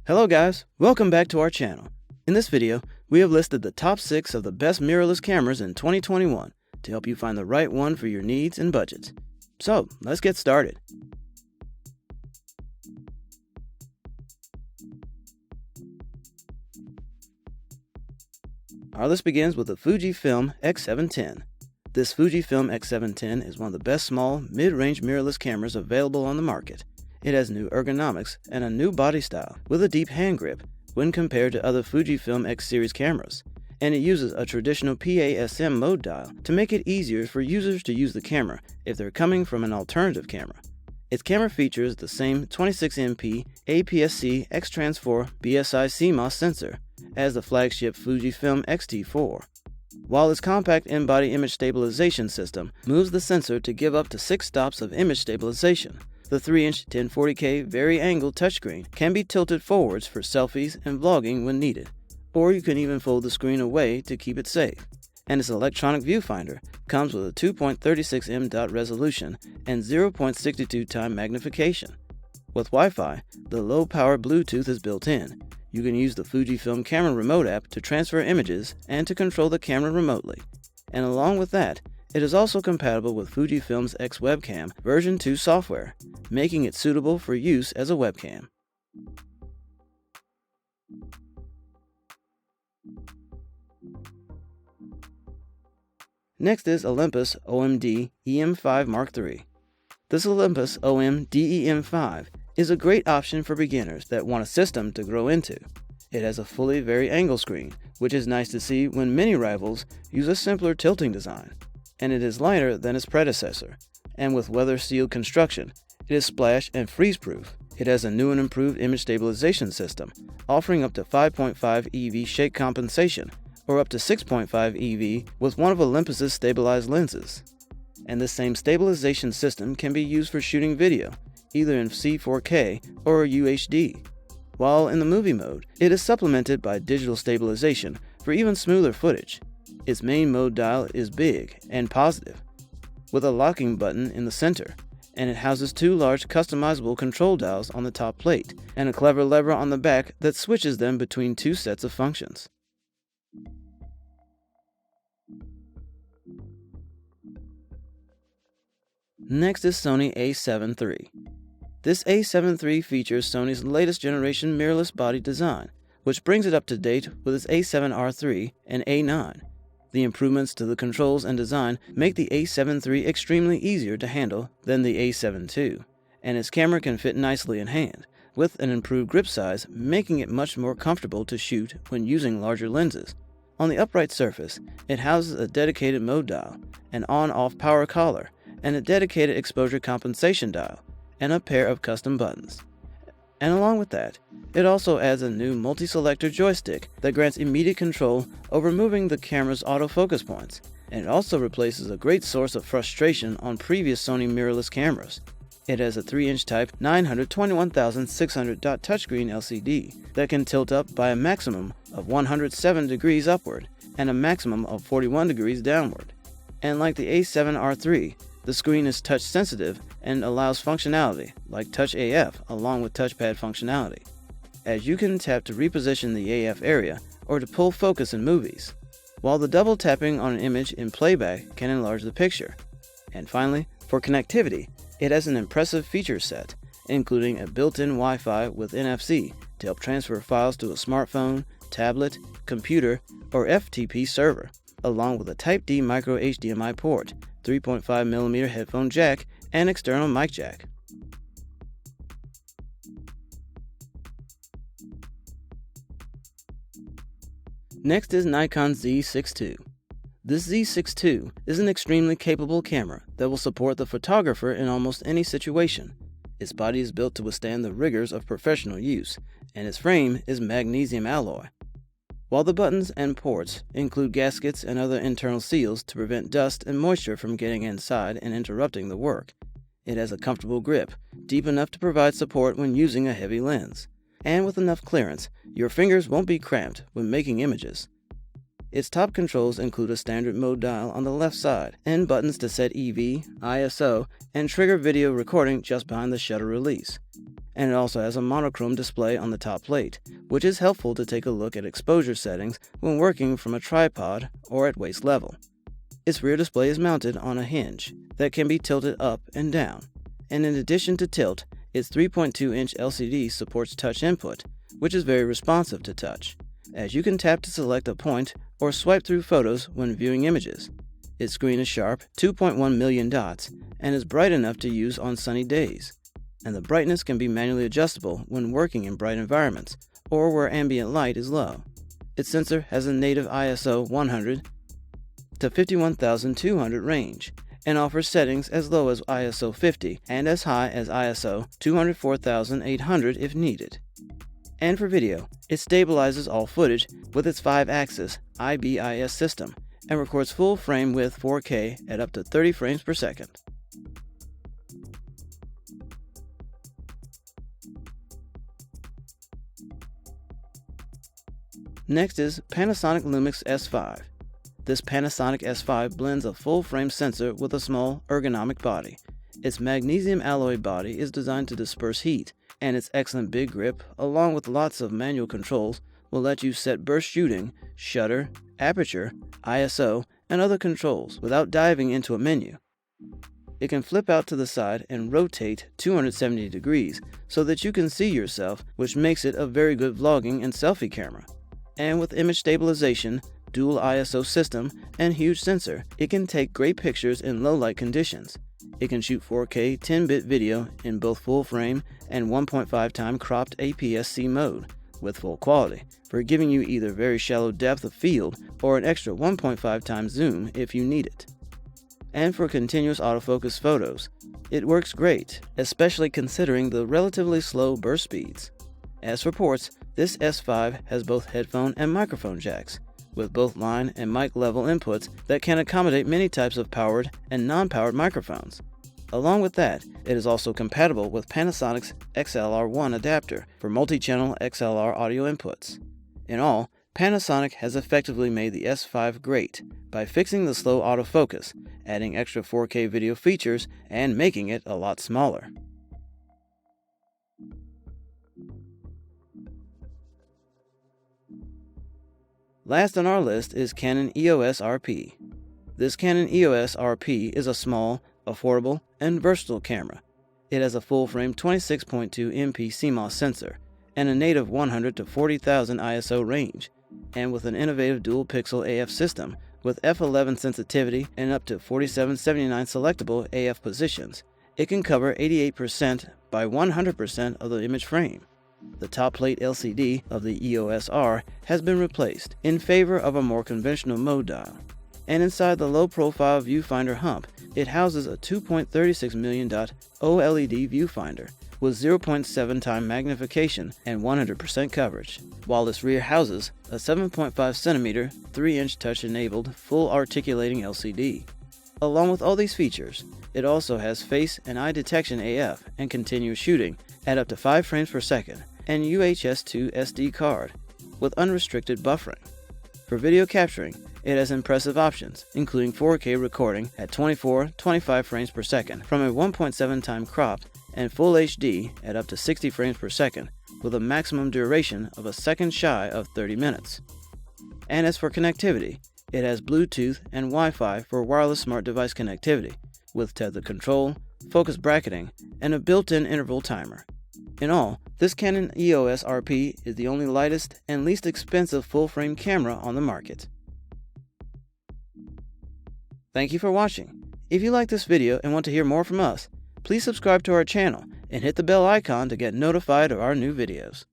Hello guys, welcome back to our channel. In this video, we have listed the top 6 of the best mirrorless cameras in 2021 to help you find the right one for your needs and budgets. So, let's get started. Our list begins with the Fujifilm X-S10. This Fujifilm X-S10 is one of the best small, mid-range mirrorless cameras available on the market. It has new ergonomics and a new body style with a deep hand grip when compared to other Fujifilm X-Series cameras, and it uses a traditional PASM mode dial to make it easier for users to use the camera if they're coming from an alternative camera. Its camera features the same 26MP APS-C X-Trans4 BSI CMOS sensor as the flagship Fujifilm X-T4, while its compact in-body image stabilization system moves the sensor to give up to 6 stops of image stabilization. The 3-inch 1040K vari-angle touchscreen can be tilted forwards for selfies and vlogging when needed, or you can even fold the screen away to keep it safe. And its electronic viewfinder comes with a 2.36m dot resolution and 0.62 time magnification. With Wi-Fi, the low-power Bluetooth is built in. You can use the Fujifilm Camera Remote app to transfer images and to control the camera remotely. And along with that, it is also compatible with Fujifilm's X Webcam version 2 software, making it suitable for use as a webcam. Next is Olympus OM-D EM5 Mark III. This Olympus OM-D EM5 is a great option for beginners that want a system to grow into. It has a fully vari-angle screen, which is nice to see when many rivals use a simpler tilting design. And it is lighter than its predecessor, and with weather-sealed construction, it is splash and freeze-proof. It has a new and improved image stabilization system, offering up to 5.5 EV shake compensation, or up to 6.5 EV with one of Olympus's stabilized lenses. And this same stabilization system can be used for shooting video, either in C4K or UHD. While in the movie mode, it is supplemented by digital stabilization for even smoother footage. Its main mode dial is big and positive, with a locking button in the center, and it houses 2 large customizable control dials on the top plate, and a clever lever on the back that switches them between 2 sets of functions. Next is Sony A7 III. This A7 III features Sony's latest generation mirrorless body design, which brings it up to date with its A7R III and A9. The improvements to the controls and design make the A7 III extremely easier to handle than the A7 II, and its camera can fit nicely in hand, with an improved grip size making it much more comfortable to shoot when using larger lenses. On the upright surface, it houses a dedicated mode dial, an on-off power collar, and a dedicated exposure compensation dial, and a pair of custom buttons. And along with that, it also adds a new multi-selector joystick that grants immediate control over moving the camera's autofocus points, and it also replaces a great source of frustration on previous Sony mirrorless cameras. It has a 3-inch type 921,600 dot touchscreen LCD that can tilt up by a maximum of 107 degrees upward and a maximum of 41 degrees downward. And like the A7R III, the screen is touch sensitive and allows functionality like Touch AF along with touchpad functionality, as you can tap to reposition the AF area or to pull focus in movies, while the double tapping on an image in playback can enlarge the picture. And finally, for connectivity, it has an impressive feature set, including a built-in Wi-Fi with NFC to help transfer files to a smartphone, tablet, computer, or FTP server, along with a Type-D micro HDMI port, 3.5mm headphone jack, and external mic jack. Next is Nikon Z6 II. This Z6 II is an extremely capable camera that will support the photographer in almost any situation. Its body is built to withstand the rigors of professional use, and its frame is magnesium alloy. While the buttons and ports include gaskets and other internal seals to prevent dust and moisture from getting inside and interrupting the work, it has a comfortable grip, deep enough to provide support when using a heavy lens. And with enough clearance, your fingers won't be cramped when making images. Its top controls include a standard mode dial on the left side and buttons to set EV, ISO, and trigger video recording just behind the shutter release. and it also has a monochrome display on the top plate, which is helpful to take a look at exposure settings when working from a tripod or at waist level. Its rear display is mounted on a hinge that can be tilted up and down, and in addition to tilt, its 3.2-inch LCD supports touch input, which is very responsive to touch, as you can tap to select a point or swipe through photos when viewing images. Its screen is sharp, 2.1 million dots, and is bright enough to use on sunny days, and the brightness can be manually adjustable when working in bright environments or where ambient light is low. Its sensor has a native ISO 100 to 51,200 range, and offers settings as low as ISO 50 and as high as ISO 204,800 if needed. And for video, it stabilizes all footage with its 5-axis IBIS system and records full frame width 4K at up to 30 frames per second. Next is Panasonic Lumix S5. This Panasonic S5 blends a full-frame sensor with a small, ergonomic body. Its magnesium alloy body is designed to disperse heat, and its excellent big grip, along with lots of manual controls, will let you set burst shooting, shutter, aperture, ISO, and other controls without diving into a menu. It can flip out to the side and rotate 270 degrees so that you can see yourself, which makes it a very good vlogging and selfie camera. And with image stabilization, dual ISO system, and huge sensor, it can take great pictures in low light conditions. It can shoot 4K 10-bit video in both full frame and 1.5 time cropped APS-C mode with full quality, for giving you either very shallow depth of field or an extra 1.5 times zoom if you need it. And for continuous autofocus photos, it works great, especially considering the relatively slow burst speeds. As for ports, this S5 has both headphone and microphone jacks, with both line and mic level inputs that can accommodate many types of powered and non-powered microphones. Along with that, it is also compatible with Panasonic's XLR1 adapter for multi-channel XLR audio inputs. In all, Panasonic has effectively made the S5 great by fixing the slow autofocus, adding extra 4K video features, and making it a lot smaller. Last on our list is Canon EOS RP. This Canon EOS RP is a small, affordable, and versatile camera. It has a full-frame 26.2 MP CMOS sensor and a native 100 to 40,000 ISO range, and with an innovative dual-pixel AF system with f11 sensitivity and up to 4779 selectable AF positions, it can cover 88% by 100% of the image frame. The top plate LCD of the EOS R has been replaced in favor of a more conventional mode dial, and inside the low-profile viewfinder hump, it houses a 2.36 million dot OLED viewfinder with 0.7 time magnification and 100% coverage, while this rear houses a 7.5 cm 3-inch touch-enabled full articulating LCD. Along with all these features, it also has face and eye detection AF and continuous shooting at up to 5 frames per second, and UHS-2 SD card with unrestricted buffering. For video capturing, it has impressive options, including 4K recording at 24-25 frames per second from a 1.7 time cropped, and Full HD at up to 60 frames per second with a maximum duration of a second shy of 30 minutes. And as for connectivity, it has Bluetooth and Wi-Fi for wireless smart device connectivity, with tethered control, focus bracketing, and a built-in interval timer. In all, this Canon EOS RP is the only lightest and least expensive full-frame camera on the market. Thank you for watching. If you like this video and want to hear more from us, please subscribe to our channel and hit the bell icon to get notified of our new videos.